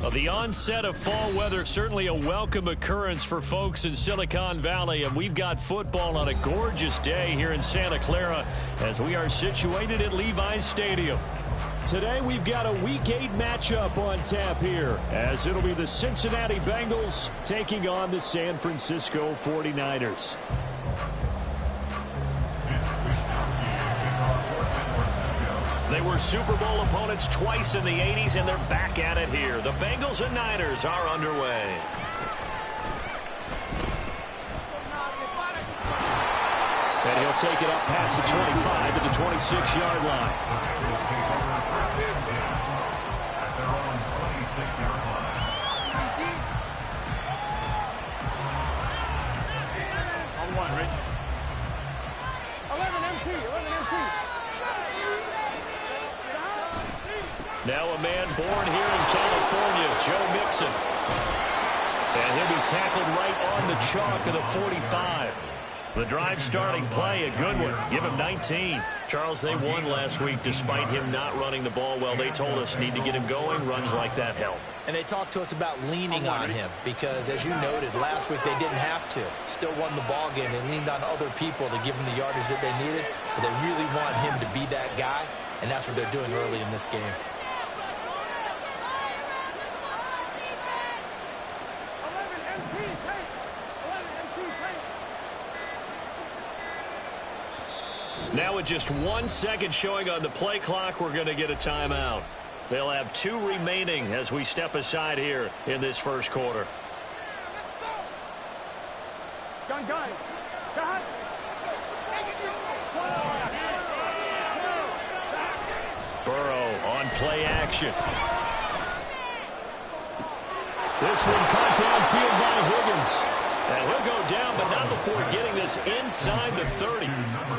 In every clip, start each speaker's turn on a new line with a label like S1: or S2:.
S1: Well, the onset of fall weather, certainly a welcome occurrence for folks in Silicon Valley, and we've got football on a gorgeous day here in Santa Clara as we are situated at Levi's Stadium. Today we've got a Week 8 matchup on tap here, as it'll be the Cincinnati Bengals taking on the San Francisco 49ers. They were Super Bowl opponents twice in the 80s, and they're back at it here. The Bengals and Niners are underway. And he'll take it up past the 25 to the 26-yard line.
S2: On one, Rick. 11 MT, 11 MT.
S1: Now a man born here in California, Joe Mixon. And he'll be tackled right on the chalk of the 45. The drive starting play, a good one. Give him 19. Charles, they won last week despite him not running the ball well. They told us need to get him going. Runs like that help.
S3: And they talked to us about leaning on him because, as you noted, last week they didn't have to. Still won the ball game. They leaned on other people to give him the yardage that they needed. But they really want him to be that guy, and that's what they're doing early in this game.
S1: Now with just 1 second showing on the play clock, we're going to get a timeout. They'll have 2 remaining as we step aside here in this first quarter.
S2: Gun. Got.
S1: Burrow on play action. This one caught downfield by Higgins. And he'll go down, but not before getting this inside the 30.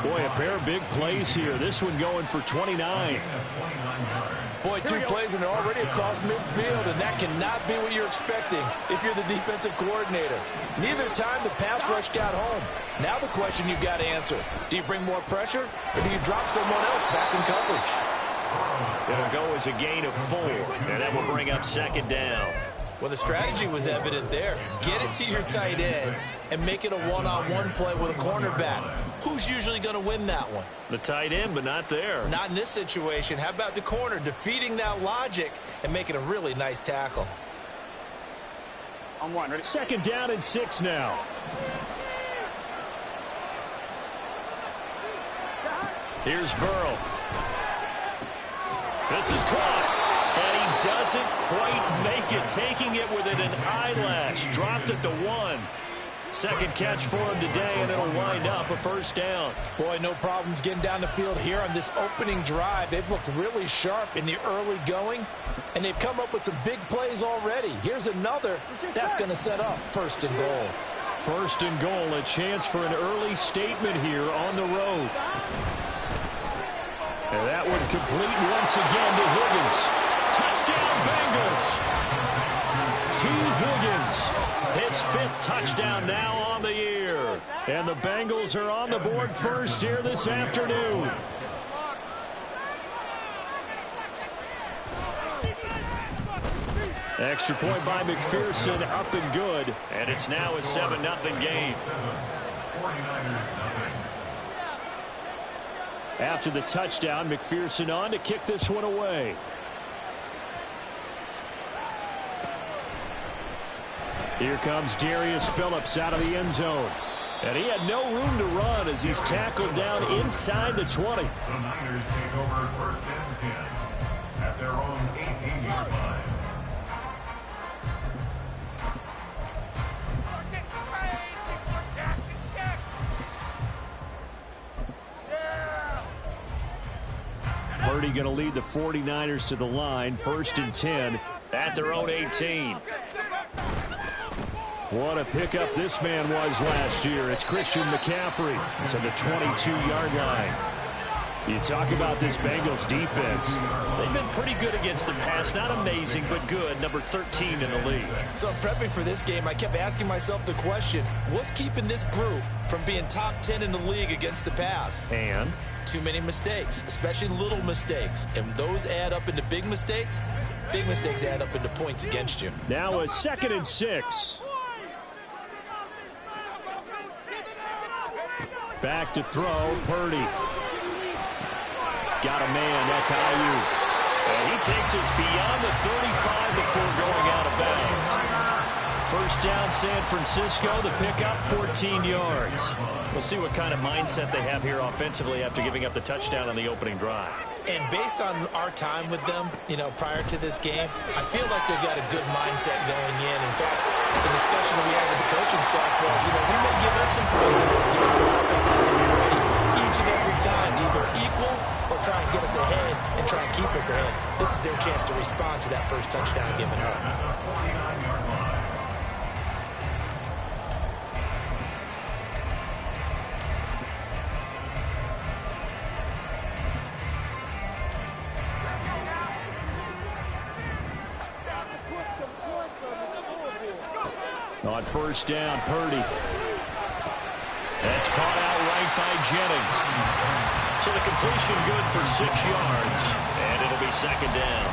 S1: Boy, a pair of big plays here. This one going for 29.
S4: Boy, 2 plays and they're already across midfield, and that cannot be what you're expecting if you're the defensive coordinator. Neither time the pass rush got home. Now the question you've got to answer, do you bring more pressure or do you drop someone else back in coverage?
S1: It'll go as a gain of 4, and that will bring up second down.
S3: Well, the strategy was evident there. Get it to your tight end and make it a one-on-one play with a cornerback. Who's usually going to win that one?
S1: The tight end, but not there.
S3: Not in this situation. How about the corner defeating that logic and making a really nice tackle?
S2: On one, ready?
S1: Second down and 6 now. Here's Burrow. This is caught. And he doesn't quite make it, taking it within an eyelash. Dropped at the 1. Second catch for him today, and it'll wind up a first down.
S4: Boy, no problems getting down the field here on this opening drive. They've looked really sharp in the early going, and they've come up with some big plays already. Here's another that's going to set up first and goal.
S1: First and goal, a chance for an early statement here on the road. And that one complete once again to Higgins. Touchdown, Bengals. T. Higgins, his 5th touchdown now on the year. And the Bengals are on the board first here this afternoon. Extra point by McPherson, up and good. And it's now a 7-0 game. After the touchdown, McPherson on to kick this one away. Here comes Darius Phillips out of the end zone. And he had no room to run as he's tackled down inside the 20.
S5: The Niners take over first and 10 at their own 18-yard line.
S1: Purdy going to lead the 49ers to the line. First and 10 at their own 18. What a pickup this man was last year. It's Christian McCaffrey to the 22-yard line. You talk about this Bengals defense. They've been pretty good against the pass. Not amazing, but good. Number 13 in the league.
S3: So prepping for this game, I kept asking myself the question, what's keeping this group from being top 10 in the league against the pass?
S1: And
S3: Too many mistakes, especially little mistakes. And those add up into big mistakes. Big mistakes add up into points against you.
S1: Now a 2nd and 6. Back to throw, Purdy. Got a man, that's Ayuk. And he takes us beyond the 35 before going out of bounds. First down, San Francisco. The pickup, 14 yards. We'll see what kind of mindset they have here offensively after giving up the touchdown on the opening drive.
S3: And based on our time with them, prior to this game, I feel like they've got a good mindset going in. In fact, the discussion that we had with the coaching staff was, we may give up some points in this game, so offense has to be ready each and every time to either equal or try and get us ahead and try and keep us ahead. This is their chance to respond to that first touchdown given up.
S1: On first down, Purdy. That's caught out right by Jennings. So the completion good for 6 yards. And it'll be 2nd down.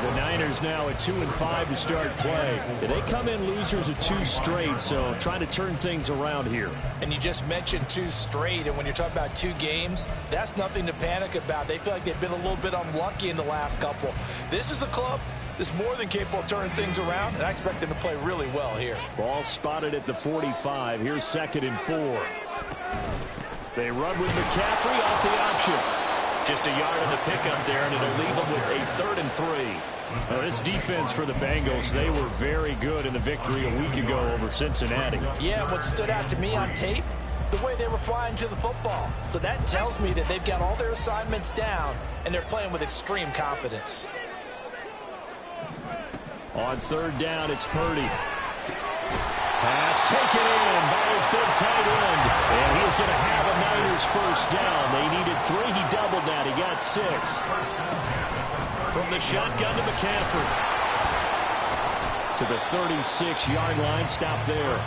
S1: The Niners now at 2-5 to start play. They come in losers of 2 straight, so trying to turn things around here.
S4: And you just mentioned 2 straight, and when you're talking about 2 games, that's nothing to panic about. They feel like they've been a little bit unlucky in the last couple. This is a club that's more than capable of turning things around, and I expect them to play really well here.
S1: Ball spotted at the 45. Here's 2nd and 4. They run with McCaffrey off the option. Just a yard in the pickup there, and it'll leave them with a 3rd and 3. Now, this defense for the Bengals, they were very good in the victory a week ago over Cincinnati.
S3: Yeah, what stood out to me on tape, the way they were flying to the football. So that tells me that they've got all their assignments down, and they're playing with extreme confidence.
S1: On 3rd down, it's Purdy. Pass taken in by his big tight end. And he's going to have a Niners first down. They needed 3. He doubled that. He got 6. From the shotgun to McCaffrey. To the 36-yard line. Stop there.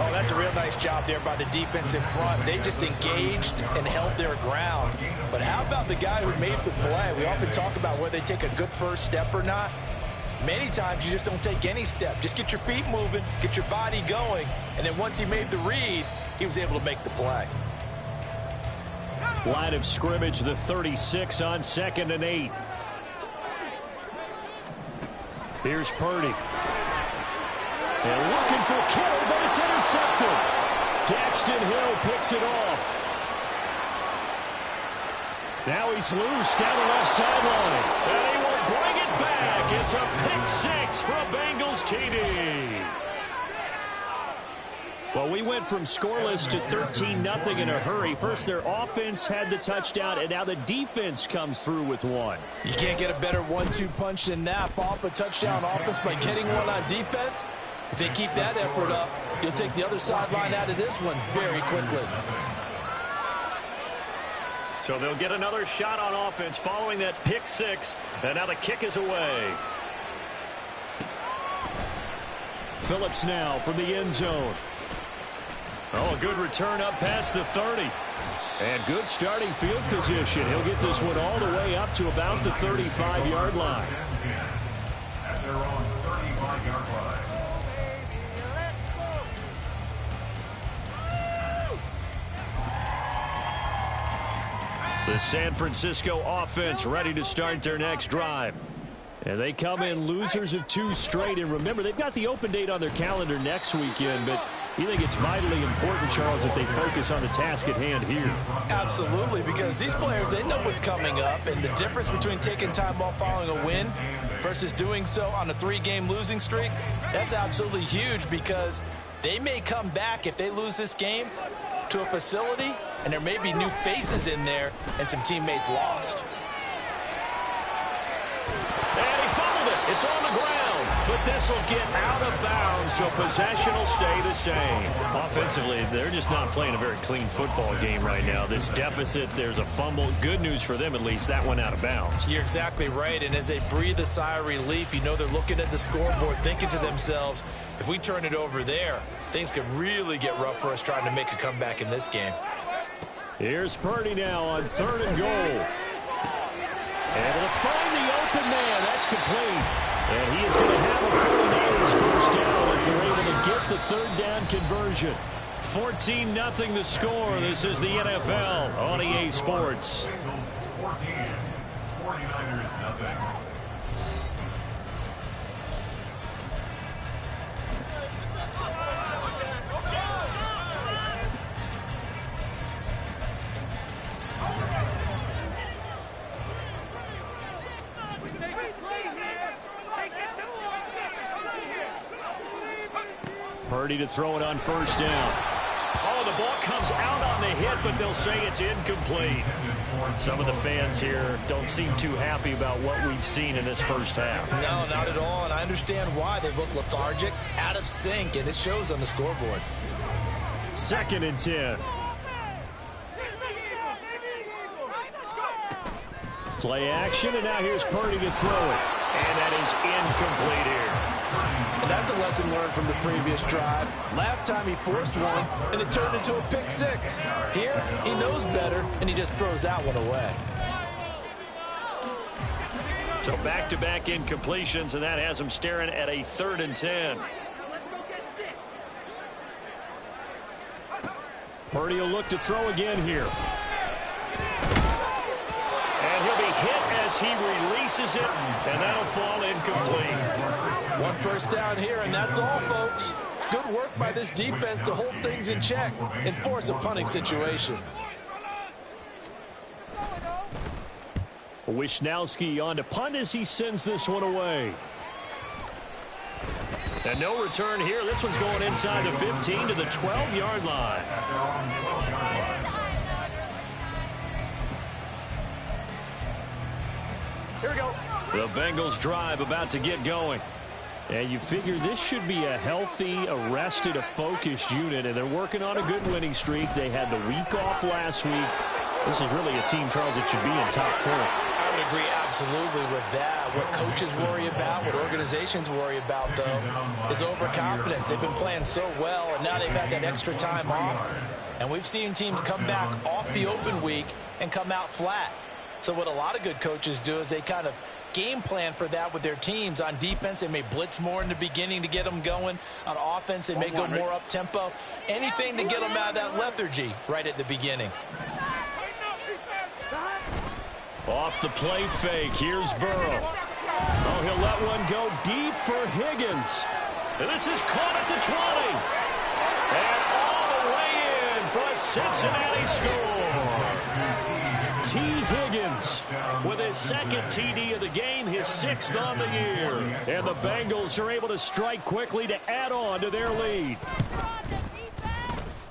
S4: Oh, that's a real nice job there by the defense in front. They just engaged and held their ground. But how about the guy who made the play? We often talk about whether they take a good first step or not. Many times you just don't take any step. Just get your feet moving, get your body going, and then once he made the read, he was able to make the play.
S1: Line of scrimmage, the 36 on 2nd and 8. Here's Purdy. And looking for Kittle, but it's intercepted. Daxton Hill picks it off. Now he's loose down the left sideline. And he will bring it back. It's a pick 6 from Bengals TD. Well, we went from scoreless to 13-0 in a hurry. First, their offense had the touchdown, and now the defense comes through with 1.
S4: You can't get a better 1-2 punch than that. Fall off a touchdown offense by getting one on defense. If they keep that effort up, you'll take the other sideline out of this one very quickly.
S1: So they'll get another shot on offense following that pick 6. And now the kick is away. Phillips now from the end zone. Oh, a good return up past the 30. And good starting field position. He'll get this one all the way up to about the 35-yard line.
S5: At their own 35-yard line.
S1: The San Francisco offense ready to start their next drive. And they come in losers of 2 straight. And remember, they've got the open date on their calendar next weekend. But you think it's vitally important, Charles, that they focus on the task at hand here?
S4: Absolutely, because these players, they know what's coming up. And the difference between taking time off following a win versus doing so on a 3-game losing streak, that's absolutely huge, because they may come back if they lose this game to a facility, and there may be new faces in there and some teammates lost.
S1: And he fumbled it. It's on the ground. But this will get out of bounds, so possession will stay the same. Offensively, they're just not playing a very clean football game right now. This deficit, there's a fumble. Good news for them, at least. That went out of bounds.
S3: You're exactly right. And as they breathe a sigh of relief, you know they're looking at the scoreboard, thinking to themselves, if we turn it over there, things could really get rough for us trying to make a comeback in this game.
S1: Here's Purdy now on 3rd and goal. Able to find the open man. That's complete. And he is going to have a 49ers first down as they're able to get the 3rd down conversion. 14-0 the score. This is the NFL on EA Sports.
S5: 14, 49ers nothing.
S1: Purdy to throw it on 1st down. Oh, the ball comes out on the hit, but they'll say it's incomplete. Some of the fans here don't seem too happy about what we've seen in this first half.
S3: No, not at all, and I understand why. They look lethargic, out of sync, and it shows on the scoreboard.
S1: 2nd and 10. Play action, and now here's Purdy to throw it. And that is incomplete here.
S4: And that's a lesson learned from the previous drive. Last time he forced one, and it turned into a pick 6. Here, he knows better, and he just throws that one away.
S1: So back-to-back incompletions, and that has him staring at a 3rd and 10. Purdy will look to throw again here. And he'll be hit as he releases it, and that'll fall incomplete.
S4: 1 first down here, and that's all, folks. Good work by this defense to hold things in check and force a punting situation.
S1: Wisnowski on to punt as he sends this one away. And no return here. This one's going inside the 15 to the 12-yard line.
S2: Here we go.
S1: The Bengals drive about to get going. And you figure this should be a healthy, a rested, a focused unit, and they're working on a good winning streak. They had the week off last week. This is really a team, Charles, that should be in top 4.
S3: I would agree absolutely with that. What coaches worry about, what organizations worry about, though, is overconfidence. They've been playing so well, and now they've had that extra time off. And we've seen teams come back off the open week and come out flat. So what a lot of good coaches do is they kind of game plan for that with their teams. On defense, they may blitz more in the beginning to get them going. On offense, they may go more up-tempo. Anything to get them out of that lethargy right at the beginning.
S1: Off the play fake, here's Burrow. Oh, he'll let one go deep for Higgins. And this is caught at the 20. And all the way in for a Cincinnati score. T. Higgins with his 2nd TD of the game, his 6th on the year. And the Bengals are able to strike quickly to add on to their lead.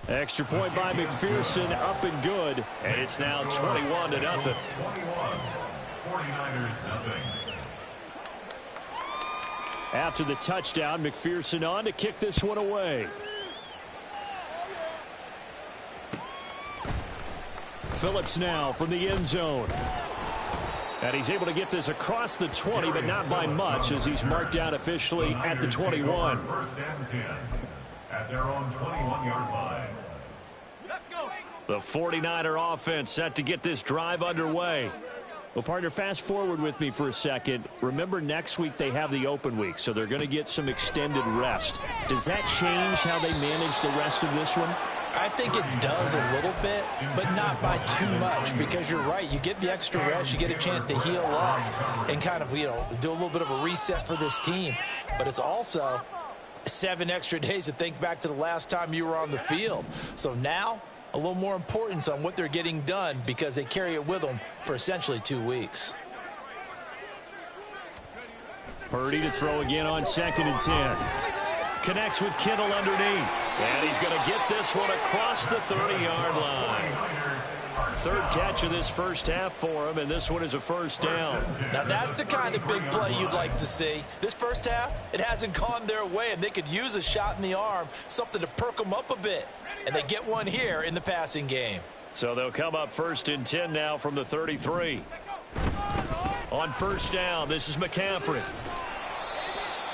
S1: Extra point by McPherson, up and good. And it's now 21-0.
S5: 21, 49ers nothing.
S1: After the touchdown, McPherson on to kick this one away. Phillips now from the end zone. And he's able to get this across the 20, but not by much, as he's marked down officially at the 21.
S5: First and 10 at their own 21-yard line.
S1: The 49er offense set to get this drive underway. Well, partner, fast forward with me for a second. Remember, next week they have the open week, so they're going to get some extended rest. Does that change how they manage the rest of this one?
S3: I think it does a little bit, but not by too much, because you're right. You get the extra rest, you get a chance to heal up and kind of, do a little bit of a reset for this team. But it's also 7 extra days to think back to the last time you were on the field. So now, a little more importance on what they're getting done, because they carry it with them for essentially 2 weeks.
S1: Purdy to throw again on 2nd and 10. Connects with Kittle underneath. And he's going to get this one across the 30-yard line. 3rd catch of this first half for him, and this one is a first down.
S3: Now that's the kind of big play you'd like to see. This first half, it hasn't gone their way, and they could use a shot in the arm, something to perk them up a bit. And they get one here in the passing game.
S1: So they'll come up 1st and 10 now from the 33. On 1st down, this is McCaffrey.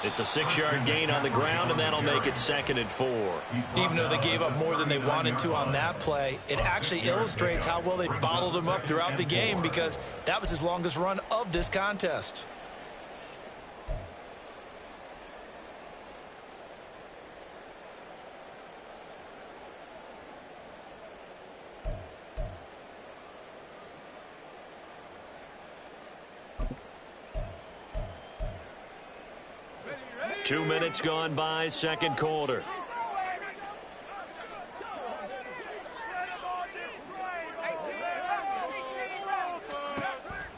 S1: It's a 6-yard gain on the ground, and that'll make it 2nd and 4.
S3: Even though they gave up more than they wanted to on that play, it actually illustrates how well they bottled him up throughout the game, because that was his longest run of this contest.
S1: Two minutes gone by, second quarter.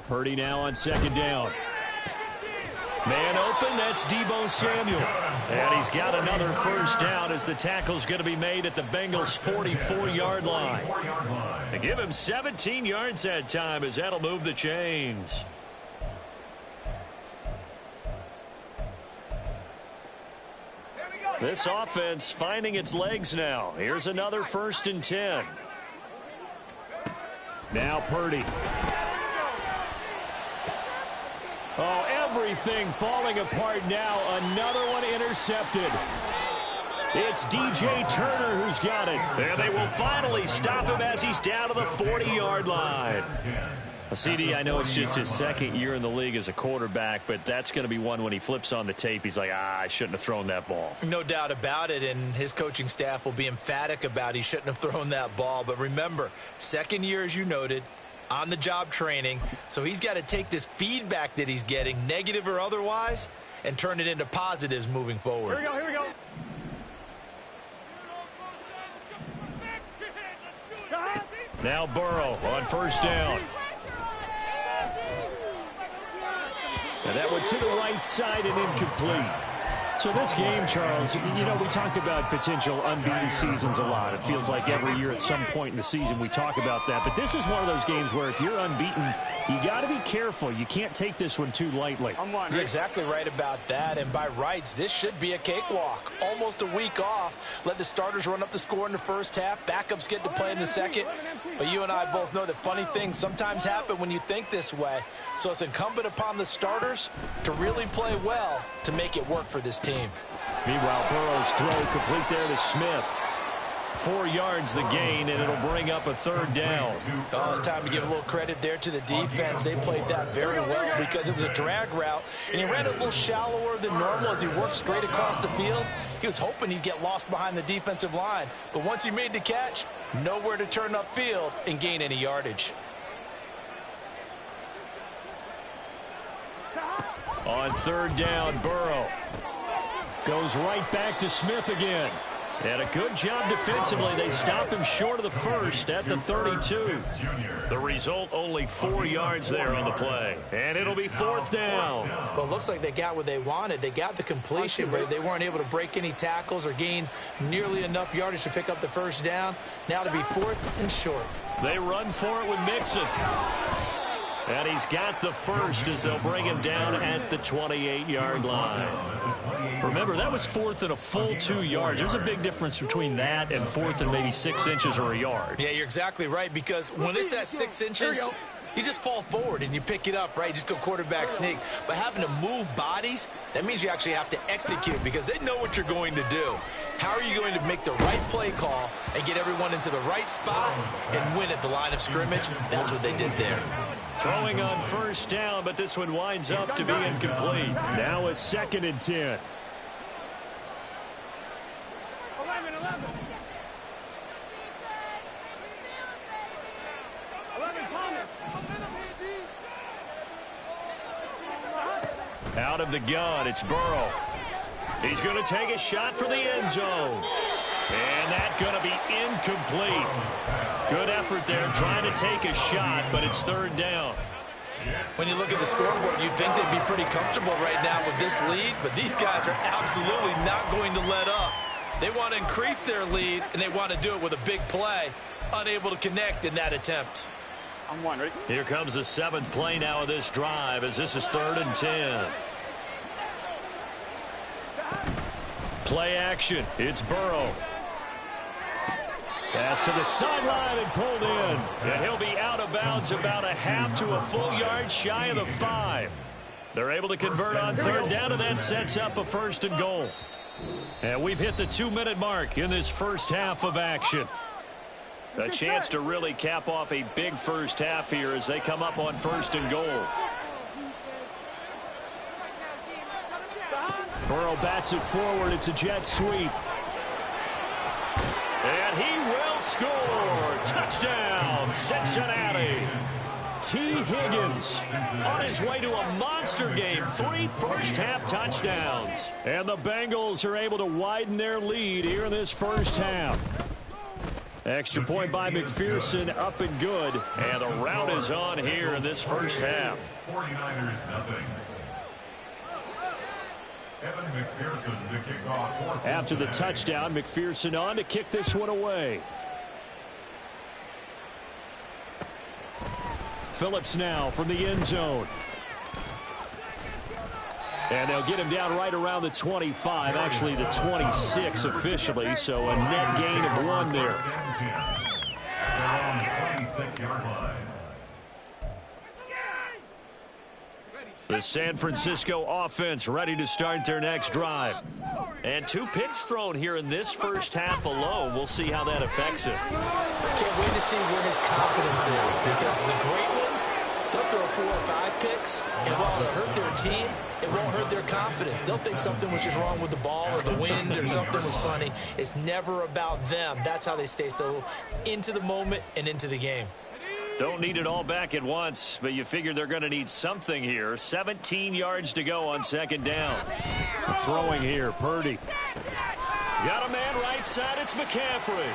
S1: Purdy now on second down. Man open, that's Deebo Samuel. And he's got another first down as the tackle's going to be made at the Bengals' 44-yard line. And give him 17 yards that time, as that'll move the chains. This offense finding its legs now. Here's another 1st and 10. Now Purdy. Oh, everything falling apart now. Another one intercepted. It's DJ Turner who's got it. And they will finally stop him as he's down to the 40-yard line. CD, I know it's just his 2nd year in the league as a quarterback, but that's going to be one when he flips on the tape. He's like, I shouldn't have thrown that ball.
S3: No doubt about it, and his coaching staff will be emphatic about he shouldn't have thrown that ball. But remember, 2nd year, as you noted, on-the-job training, so he's got to take this feedback that he's getting, negative or otherwise, and turn it into positives moving forward.
S2: Here we go.
S1: Now Burrow on first down. Now that one to the right side and incomplete. So this game, Charles, you know, we talk about potential unbeaten seasons a lot. It feels like every year at some point in the season we talk about that. But this is one of those games where if you're unbeaten, you got to be careful. You can't take this one too lightly.
S4: You're exactly right about that. And by rights, this should be a cakewalk. Almost a week off. Let the starters run up the score in the first half. Backups get to play in the second. But you and I both know that funny things sometimes happen when you think this way. So it's incumbent upon the starters to really play well to make it work for this team.
S1: Meanwhile, Burrow's throw complete there to Smith. 4 yards the gain, and it'll bring up a 3rd down.
S3: Oh, it's time to give a little credit there to the defense. They played that very well because it was a drag route, and he ran a little shallower than normal as he worked straight across the field. He was hoping he'd get lost behind the defensive line, but once he made the catch, nowhere to turn upfield and gain any yardage.
S1: On 3rd down, Burrow goes right back to Smith again. And a good job defensively. They stop him short of the first at the 32. The result, only 4 yards there on the play. And it'll be 4th down.
S3: Well, it looks like they got what they wanted. They got the completion, but they weren't able to break any tackles or gain nearly enough yardage to pick up the first down. Now to be 4th and short.
S1: They run for it with Mixon. And he's got the first as they'll bring him down at the 28-yard line. Remember, that was 4th and a full 2 yards. There's a big difference between that and 4th and maybe 6 inches or a yard.
S3: Yeah, you're exactly right, because when it's at 6 inches, you just fall forward and you pick it up, right? You just go quarterback sneak. But having to move bodies, that means you actually have to execute because they know what you're going to do. How are you going to make the right play call and get everyone into the right spot and win at the line of scrimmage? That's what they did there.
S1: Throwing on first down, but this one winds up to be incomplete. Now a 2nd and 10.
S2: 11.
S1: Out of the gun, it's Burrow. He's going to take a shot for the end zone. And that's going to be incomplete. Good effort there trying to take a shot, but it's 3rd down.
S3: When you look at the scoreboard, you'd think they'd be pretty comfortable right now with this lead, but these guys are absolutely not going to let up. They want to increase their lead, and they want to do it with a big play. Unable to connect in that attempt.
S2: I'm one, ready?
S1: Here comes the 7th play now of this drive as this is 3rd and 10. Play action. It's Burrow. Pass to the sideline and pulled in. And he'll be out of bounds about a half to a full yard shy of the 5. They're able to convert on third down, and that sets up a 1st and goal. And we've hit the 2-minute mark in this first half of action. A chance to really cap off a big first half here as they come up on 1st and goal. Burrow bats it forward. It's a jet sweep. And he will score. Touchdown, Cincinnati. T. Higgins on his way to a monster game. 3 first-half touchdowns. And the Bengals are able to widen their lead here in this first half. Extra point by McPherson, up and good. And the rout is on here in this first half.
S5: 49ers nothing. Evan McPherson to kick off.
S1: After the touchdown, McPherson on to kick this one away. Phillips now from the end zone. And they'll get him down right around the 25, actually the 26 officially, so a net gain of 1 there.
S5: They're on the 26-yard line.
S1: The San Francisco offense ready to start their next drive. And 2 picks thrown here in this first half alone. We'll see how that affects him.
S3: Can't wait to see where his confidence is, because the great ones, they'll throw 4 or 5 picks, and while it'll hurt their team, it won't hurt their confidence. They'll think something was just wrong with the ball or the wind or something was funny. It's never about them. That's how they stay so into the moment and into the game.
S1: Don't need it all back at once, but you figure they're going to need something here. 17 yards to go on 2nd down. Throwing here, Purdy. Got a man right side, it's McCaffrey.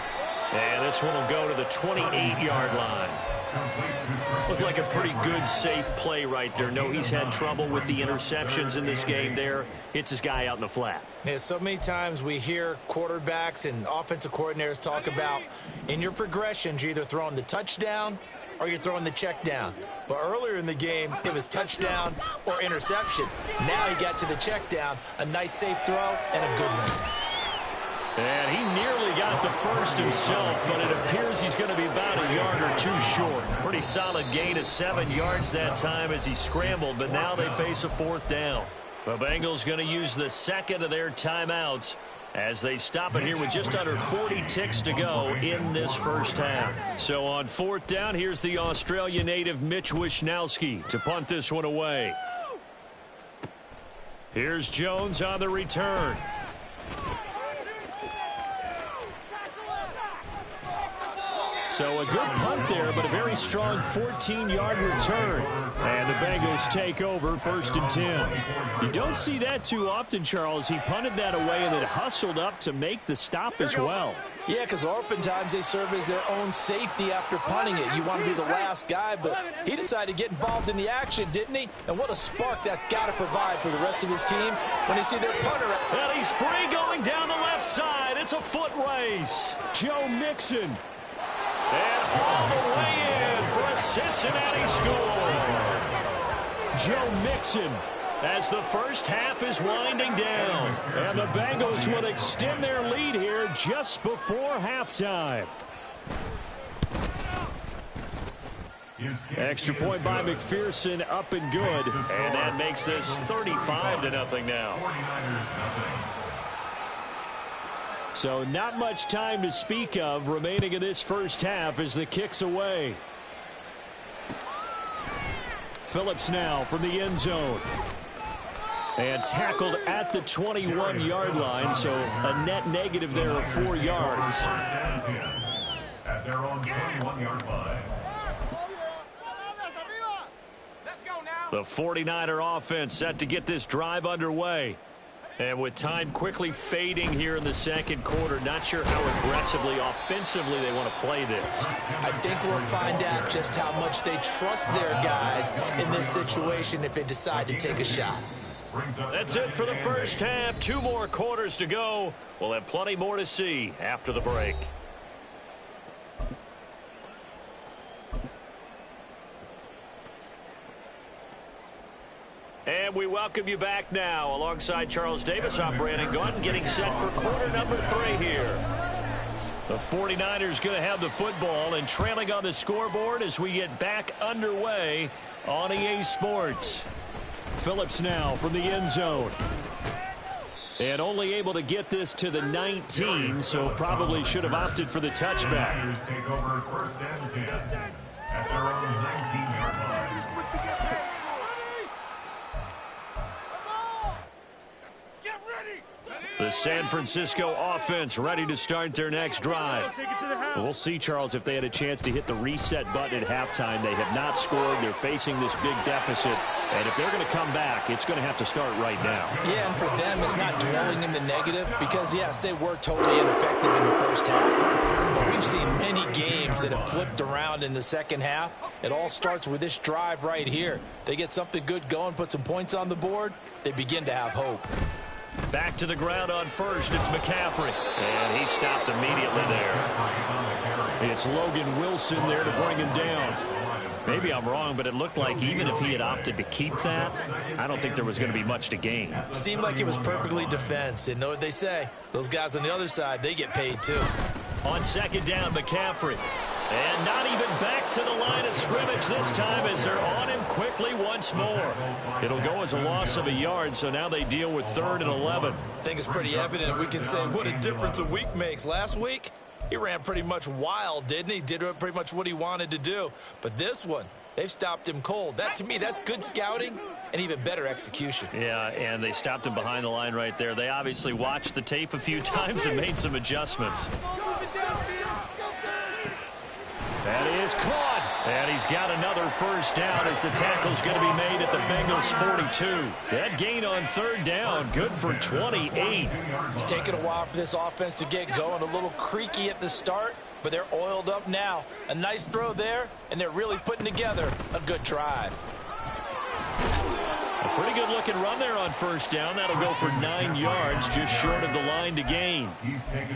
S1: And this one will go to the 28-yard line. Looked like a pretty good, safe play right there. No, he's had trouble with the interceptions in this game there. Hits his guy out in the flat.
S3: Yeah, so many times we hear quarterbacks and offensive coordinators talk about in your progressions, you're either throwing the touchdown or you're throwing the check down. But earlier in the game, it was touchdown or interception. Now he got to the check down, a nice safe throw and a good one.
S1: And he nearly got the first himself, but it appears he's going to be about a yard or 2 short. Pretty solid gain of 7 yards that time as he scrambled, but now they face a 4th down. The Bengals going to use the 2nd of their timeouts as they stop it here with just under 40 ticks to go in this first half. So on 4th down, here's the Australia native Mitch Wishnowsky to punt this one away. Here's Jones on the return. So a good punt there, but a very strong 14-yard return. And the Bengals take over 1st and 10. You don't see that too often, Charles. He punted that away and then hustled up to make the stop as well.
S4: Yeah, because oftentimes they serve as their own safety after punting it. You want to be the last guy, but he decided to get involved in the action, didn't he? And what a spark that's got to provide for the rest of his team when they see their punter.
S1: And he's free going down the left side. It's a foot race. Joe Mixon. And all the way in for a Cincinnati score. Joe Mixon as the first half is winding down. And the Bengals will extend their lead here just before halftime. Extra point by McPherson, up and good. And that makes this 35-0 now.
S5: 49ers nothing.
S1: So not much time to speak of remaining in this first half as the kick's away. Phillips now from the end zone. And tackled at the 21-yard line, so a net negative there of 4 yards.
S5: At their own 21-yard line.
S1: The 49er offense set to get this drive underway. And with time quickly fading here in the 2nd quarter, not sure how aggressively, offensively they want to play this.
S3: I think we'll find out just how much they trust their guys in this situation if they decide to take a shot.
S1: That's it for the first half. 2 more quarters to go. We'll have plenty more to see after the break. And we welcome you back now. Alongside Charles Davis, I'm Brandon Gunn, getting set for quarter number 3 here. The 49ers going to have the football and trailing on the scoreboard as we get back underway on EA Sports. Phillips now from the end zone. And only able to get this to the 19, so probably should have opted for the touchback.
S5: Take over first and 10 at their own 19-yard line.
S1: The San Francisco offense ready to start their next drive. We'll see, Charles, if they had a chance to hit the reset button at halftime. They have not scored. They're facing this big deficit. And if they're going to come back, it's going to have to start right now.
S4: Yeah, and for them, it's not dwelling in the negative because, yes, they were totally ineffective in the first half. But we've seen many games that have flipped around in the second half. It all starts with this drive right here. They get something good going, put some points on the board, they begin to have hope.
S1: Back to the ground on first. It's McCaffrey. And he stopped immediately there. It's Logan Wilson there to bring him down. Maybe I'm wrong, but it looked like even if he had opted to keep that, I don't think there was going to be much to gain.
S3: Seemed like it was perfectly defense. And know what they say? Those guys on the other side, they get paid too.
S1: On second down, McCaffrey. And not even back to the line of scrimmage this time as they're on him quickly once more. It'll go as a loss of a yard, so now they deal with 3rd and 11.
S3: I think it's pretty evident we can say what a difference a week makes. Last week, he ran pretty much wild, didn't he? Did pretty much what he wanted to do. But this one, they've stopped him cold. That, to me, that's good scouting and even better execution.
S1: Yeah, and they stopped him behind the line right there. They obviously watched the tape a few times and made some adjustments. That is caught. And he's got another first down as the tackle's going to be made at the Bengals 42. That gain on 3rd down, good for 28.
S4: It's taken a while for this offense to get going. A little creaky at the start, but they're oiled up now. A nice throw there, and they're really putting together a good drive.
S1: A pretty good looking run there on first down. That'll go for 9 yards, just short of the line to gain.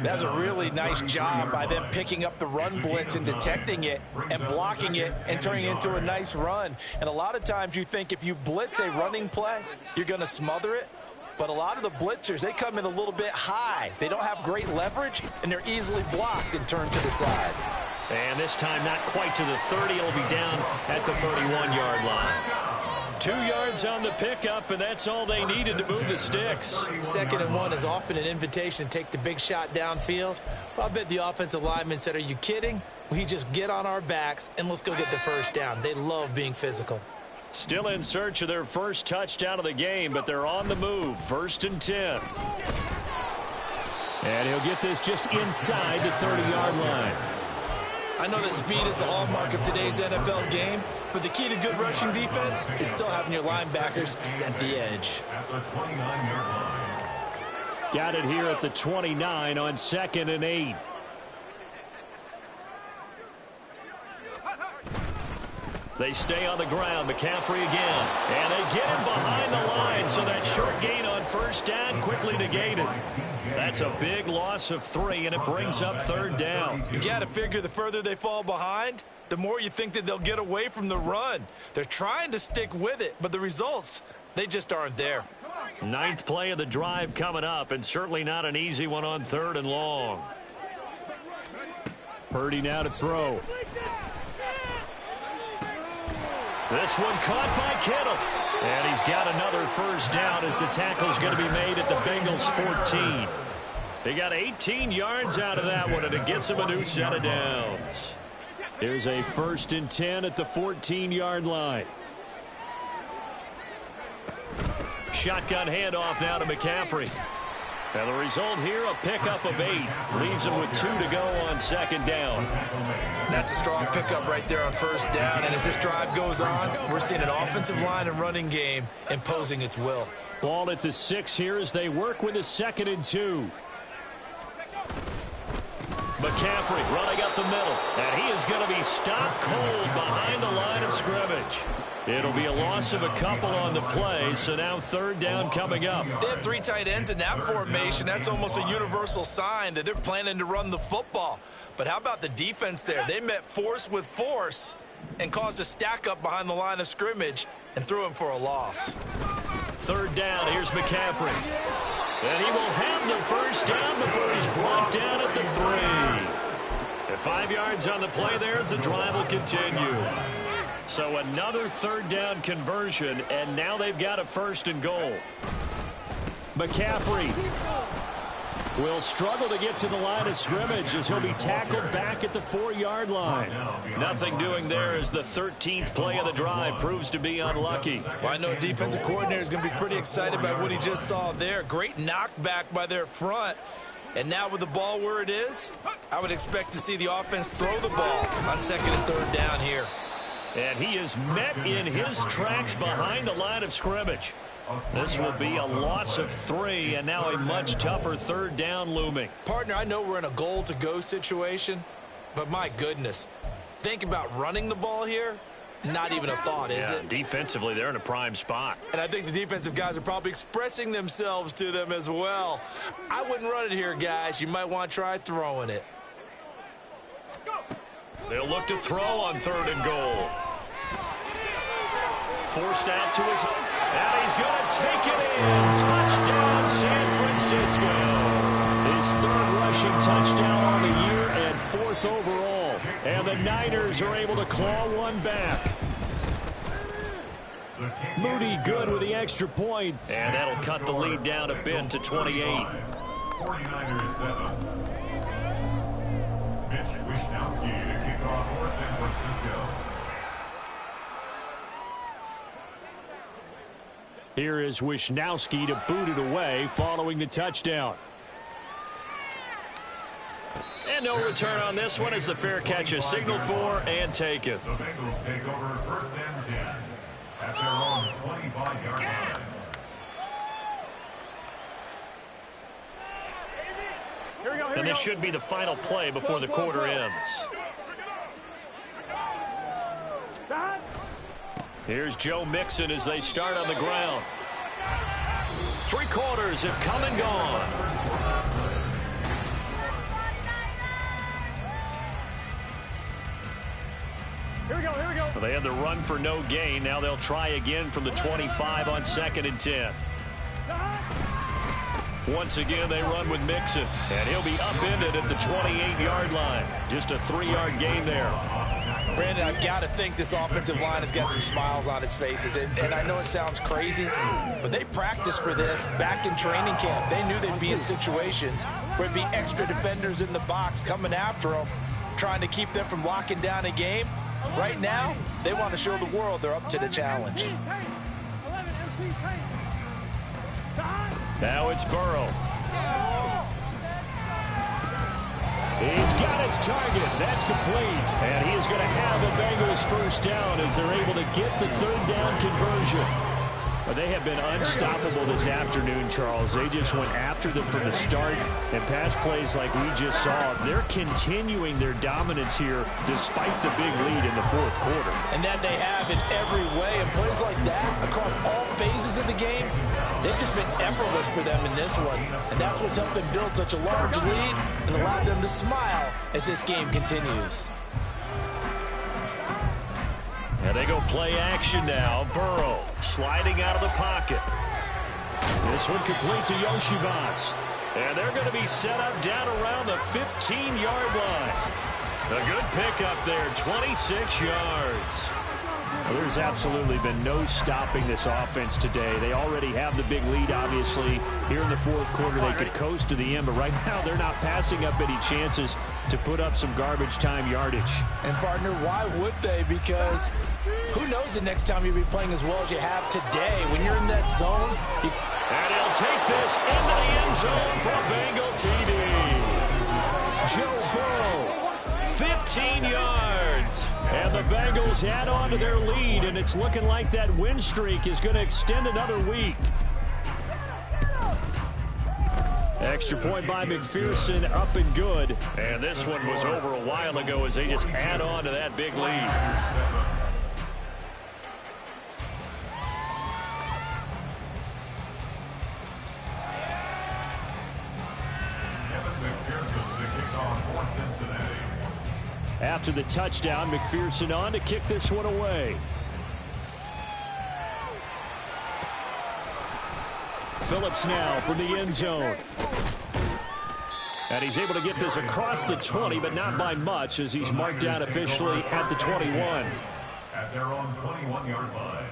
S4: That's a really nice job by them picking up the run blitz and detecting it and blocking it and turning it into a nice run. And a lot of times you think if you blitz a running play, you're going to smother it. But a lot of the blitzers, they come in a little bit high. They don't have great leverage, and they're easily blocked and turned to the side.
S1: And this time not quite to the 30. It'll be down at the 31-yard line. 2 yards on the pickup, and that's all they needed to move the sticks.
S3: 2nd and 1 is often an invitation to take the big shot downfield. Well, I bet the offensive lineman said, are you kidding? We just get on our backs and let's go get the first down. They love being physical.
S1: Still in search of their first touchdown of the game, but they're on the move. 1st and 10. And he'll get this just inside the 30-yard line.
S3: I know that speed is the hallmark of today's NFL game, but the key to good rushing defense is still having your linebackers set the edge.
S5: At the 29-yard line.
S1: Got it here at the 29 on 2nd and 8. They stay on the ground. McCaffrey again. And they get him behind the line, so that short gain on first down quickly negated. That's a big loss of 3, and it brings up 3rd down.
S3: You got to figure the further they fall behind, the more you think that they'll get away from the run. They're trying to stick with it, but the results, they just aren't there.
S1: 9th play of the drive coming up, and certainly not an easy one on 3rd and long. Purdy now to throw. This one caught by Kittle. And he's got another first down as the tackle's going to be made at the Bengals 14. They got 18 yards out of that one, and it gets them a new set of downs. Here's a 1st and 10 at the 14-yard line. Shotgun handoff now to McCaffrey. And the result here, a pickup of 8. Leaves him with 2 to go on 2nd down.
S3: That's a strong pickup right there on first down. And as this drive goes on, we're seeing an offensive line and running game imposing its will.
S1: Ball at the 6 here as they work with a 2nd and 2. McCaffrey running up the middle. And he is going to be stopped cold behind the line of scrimmage. It'll be a loss of a couple on the play, so now 3rd down coming up.
S3: They have 3 tight ends in that formation. That's almost a universal sign that they're planning to run the football. But how about the defense there? They met force with force and caused a stack up behind the line of scrimmage and threw him for a loss.
S1: 3rd down, here's McCaffrey. And he will have the first down before he's brought down at the 3. And 5 yards on the play there as the drive will continue. So another third down conversion, and now they've got a 1st and goal. McCaffrey will struggle to get to the line of scrimmage as he'll be tackled back at the 4-yard line. Nothing doing there as the 13th play of the drive proves to be unlucky.
S3: Well, I know a defensive coordinator is going to be pretty excited by what he just saw there. Great knockback by their front. And now with the ball where it is, I would expect to see the offense throw the ball on 2nd and 3rd down here.
S1: And he is met in his tracks behind the line of scrimmage. This will be a loss of 3, and now a much tougher 3rd down looming.
S3: Partner, I know we're in a goal-to-go situation, but my goodness, think about running the ball here. Not even a thought, is it?
S1: Defensively, they're in a prime spot.
S3: And I think the defensive guys are probably expressing themselves to them as well. I wouldn't run it here, guys. You might want to try throwing it.
S1: They'll look to throw on 3rd and goal. Forced out to his... And he's going to take it in. Touchdown, San Francisco. His 3rd rushing touchdown on the year and 4th overall. And the Niners are able to claw one back. Moody good with the extra point. And that'll cut the lead down a bit to 28.
S5: 49ers 7. Mitch Wishnowsky to kick off for San Francisco.
S1: Here is Wishnowsky to boot it away following the touchdown. And no return on this one as the fair catch is signaled for and taken.
S5: The Bengals take over 1st and 10 at their own 25-yard line.
S1: And this should be the final play before the quarter ends. Here's Joe Mixon as they start on the ground. 3 quarters have come and gone.
S2: Here we go, here we go.
S1: Well, they had the run for no gain. Now they'll try again from the 25 on 2nd and 10. Once again, they run with Mixon. And he'll be upended at the 28-yard line. Just a 3-yard gain there.
S3: Brandon, I've got to think this offensive line has got some smiles on its faces. And I know it sounds crazy, but they practiced for this back in training camp. They knew they'd be in situations where it'd be extra defenders in the box coming after them, trying to keep them from locking down a game. Right now, they want to show the world they're up to the challenge.
S1: Now it's Burrow. He's got his target. That's complete. And he is going to have a Bengals 1st down as they're able to get the 3rd down conversion. But they have been unstoppable this afternoon, Charles. They just went after them from the start. And pass plays like we just saw, they're continuing their dominance here despite the big lead in the 4th quarter.
S3: And that they have in every way. And plays like that across all phases of the game, they've just been effortless for them in this one. And that's what's helped them build such a large lead and allowed them to smile as this game continues.
S1: And they go play action now. Burrow sliding out of the pocket. This one complete to Yoshivas. And they're going to be set up down around the 15-yard line. A good pickup there, 26 yards. Well, there's absolutely been no stopping this offense today. They already have the big lead, obviously. Here in the 4th quarter, they could coast to the end, but right now they're not passing up any chances to put up some garbage time yardage.
S3: And, partner, why would they? Because who knows the next time you'll be playing as well as you have today. When you're in that zone.
S1: And he'll take this into the end zone for a Bengal TD. Joe Burrow, 15 yards. And the Bengals add on to their lead, and it's looking like that win streak is going to extend another week. Extra point by McPherson, up and good. And this one was over a while ago as they just add on to that big lead. After the touchdown, McPherson on to kick this one away. Phillips now from the end zone. And he's able to get this across the 20, but not by much as he's marked down officially at the 21.
S5: their own 21-yard line.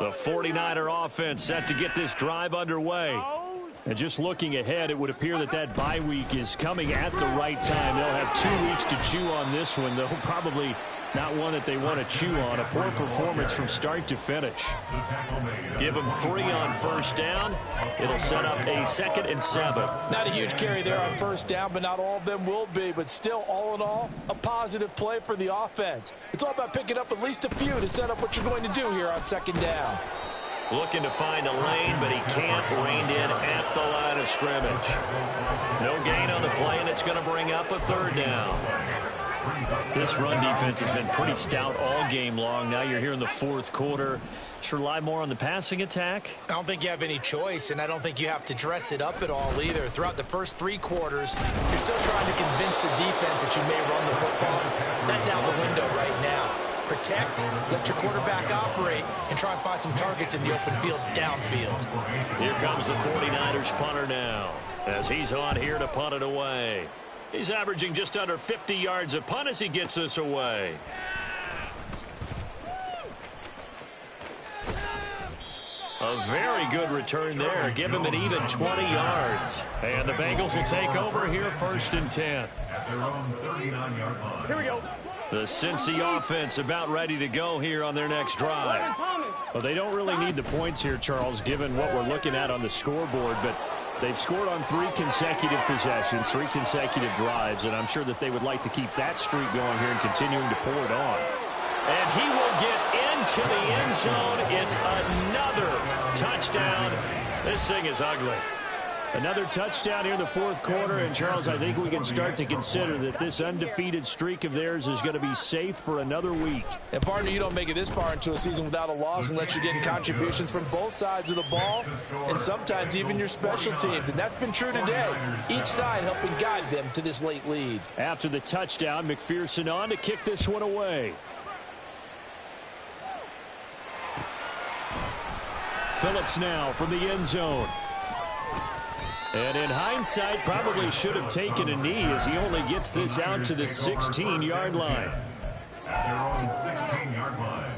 S1: The 49er offense set to get this drive underway. And just looking ahead, it would appear that that bye week is coming at the right time. They'll have 2 weeks to chew on this one, though probably not one that they want to chew on. A poor performance from start to finish. Give them 3 on first down. It'll set up a 2nd and 7.
S4: Not a huge carry there on first down, but not all of them will be. But still, all in all, a positive play for the offense. It's all about picking up at least a few to set up what you're going to do here on 2nd down.
S1: Looking to find a lane, but he can't. Reined in at the line of scrimmage. No gain on the play, and it's going to bring up a 3rd down. This run defense has been pretty stout all game long. Now you're here in the 4th quarter. Just rely more on the passing attack.
S3: I don't think you have any choice, and I don't think you have to dress it up at all either. Throughout the first 3 quarters, you're still trying to convince the defense that you may run the football. That's out the window right now. Protect, let your quarterback operate, and try and find some targets in the open field downfield.
S1: Here comes the 49ers punter now, as he's on here to punt it away. He's averaging just under 50 yards a punt as he gets this away. A very good return there. Give him an even 20 yards. And the Bengals will take over here 1st and 10.
S5: At their own 39-yard line.
S2: Here we go.
S1: The Cincy offense about ready to go here on their next drive. Well, they don't really need the points here, Charles, given what we're looking at on the scoreboard, but they've scored on 3 consecutive possessions, 3 consecutive drives, and I'm sure that they would like to keep that streak going here and continuing to pull it on. And he will get into the end zone. It's another touchdown. This thing is ugly. Another touchdown here in the 4th quarter, and Charles, I think we can start to consider that this undefeated streak of theirs is going to be safe for another week.
S4: And partner, you don't make it this far into a season without a loss unless you're getting contributions from both sides of the ball and sometimes even your special teams, and that's been true today. Each side helping guide them to this late lead.
S1: After the touchdown, McPherson on to kick this one away. Phillips now from the end zone. And in hindsight, probably should have taken a knee as he only gets this out to the 16-yard line.
S5: At their own 16-yard line.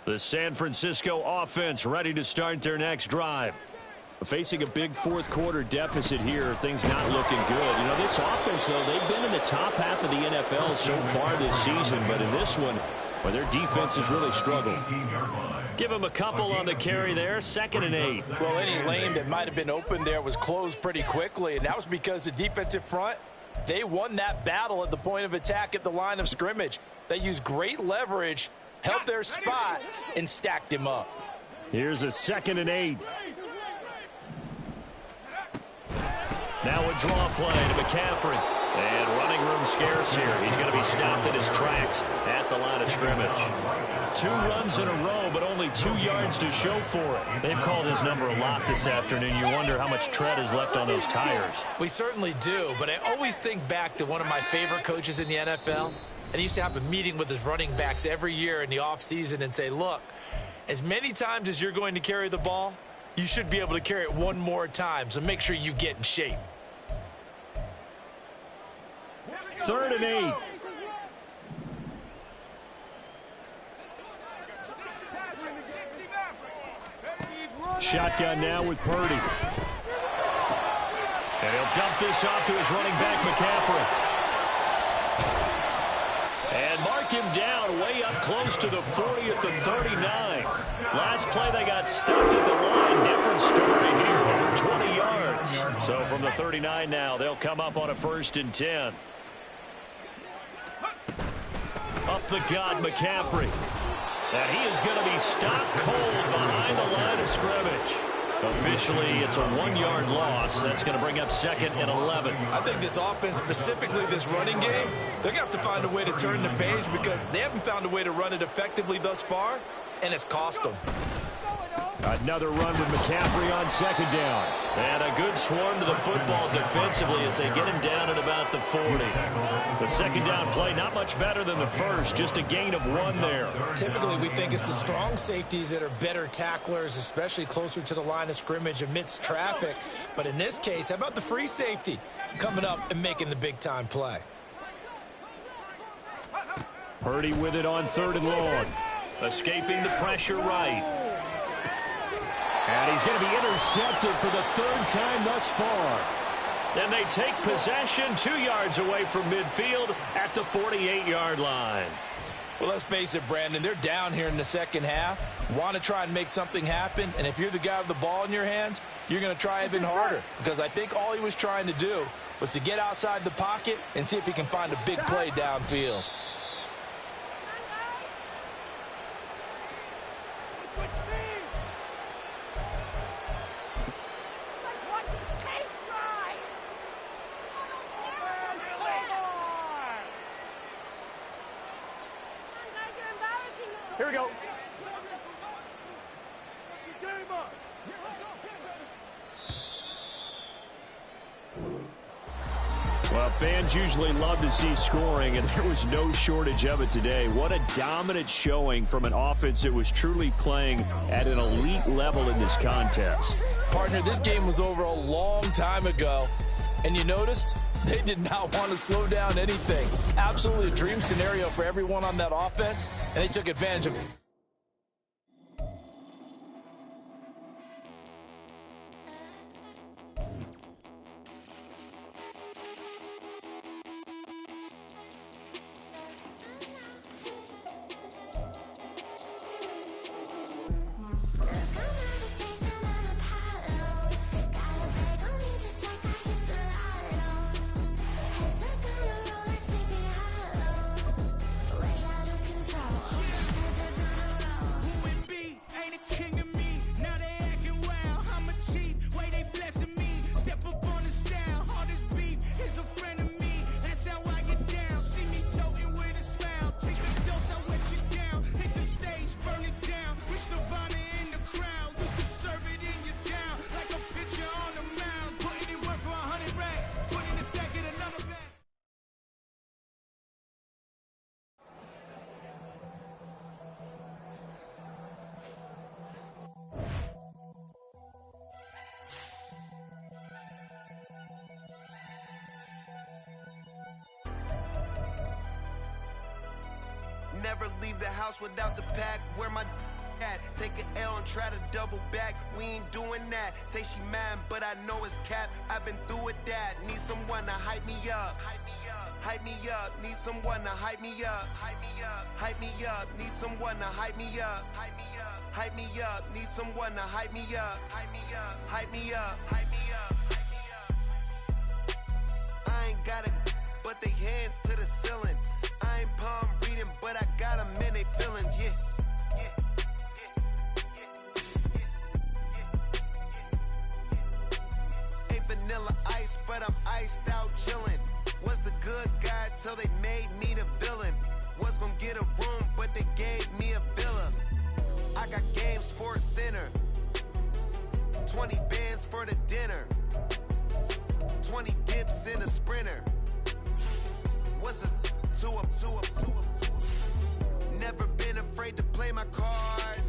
S1: The San Francisco offense ready to start their next drive. Facing a big 4th quarter deficit here, things not looking good. You know, this offense, though, they've been in the top half of the NFL so far this season, but in this one, well, their defense has really struggled. Give them a couple on the carry there, 2nd and 8.
S4: Well, any lane that might have been open there was closed pretty quickly, and that was because the defensive front, they won that battle at the point of attack at the line of scrimmage. They used great leverage, held their spot, and stacked him up.
S1: Here's a 2nd and 8. Now a draw play to McCaffrey. And running room scarce here. He's going to be stopped in his tracks at the line of scrimmage. 2 runs in a row, but only 2 yards to show for it. They've called his number a lot this afternoon. You wonder how much tread is left on those tires.
S3: We certainly do, but I always think back to one of my favorite coaches in the NFL. And he used to have a meeting with his running backs every year in the offseason and say, look, as many times as you're going to carry the ball, you should be able to carry it 1 more time, so make sure you get in shape.
S1: 3rd and 8. Shotgun now with Purdy. And he'll dump this off to his running back, McCaffrey. And mark him down way up close to the 40 at the 39. Last play they got stopped at the line. Different story here, over 20 yards. So from the 39 now, they'll come up on a 1st and 10. Up the gut, McCaffrey. And he is going to be stopped cold behind the line of scrimmage. Officially, it's a 1-yard loss. That's going to bring up 2nd and 11.
S3: I think this offense, specifically this running game, they're going to have to find a way to turn the page because they haven't found a way to run it effectively thus far, and it's cost them.
S1: Another run with McCaffrey on second down. And a good swarm to the football defensively as they get him down at about the 40. The second down play, not much better than the first, just a gain of 1 there.
S3: Typically, we think it's the strong safeties that are better tacklers, especially closer to the line of scrimmage amidst traffic. But in this case, how about the free safety coming up and making the big-time play?
S1: Purdy with it on 3rd and long. Escaping the pressure right. And he's going to be intercepted for the 3rd time thus far. And they take possession 2 yards away from midfield at the 48-yard line.
S4: Well, let's face it, Brandon, they're down here in the second half. Want to try and make something happen, and if you're the guy with the ball in your hands, you're going to try even harder, because I think all he was trying to do was to get outside the pocket and see if he can find a big play downfield.
S2: Here we go.
S1: Well, fans usually love to see scoring, and there was no shortage of it today. What a dominant showing from an offense that was truly playing at an elite level in this contest.
S4: Partner, this game was over a long time ago, and you noticed they did not want to slow down anything. Absolutely a dream scenario for everyone on that offense, and they took advantage of it.
S6: Never leave the house without the pack. Where my at? Take an L and try to double back. We ain't doing that. Say she mad, but I know it's cap. I've been through with that. Need someone to hype me up. Hype me up. Hype me up. Need someone to hype me up. Hype me up. Hype me up. Need someone to hype me up. Hype me up. Hype me up. Need someone to hype me up. Hype me up. Hype me up. Hype me up. Hype me up. I ain't got it, but they hands to the ceiling. I ain't palm reading, but I got them in they feelings, yeah. Ain't vanilla ice, but I'm iced out chillin'. Was the good guy till they made me the villain. Was gonna get a room, but they gave me a villa. I got Game Sports Center. 20 bands for the dinner. 20 dips in a sprinter. What's a 2 up, 2 up, 2 up, 2 up? Never been afraid to play my cards.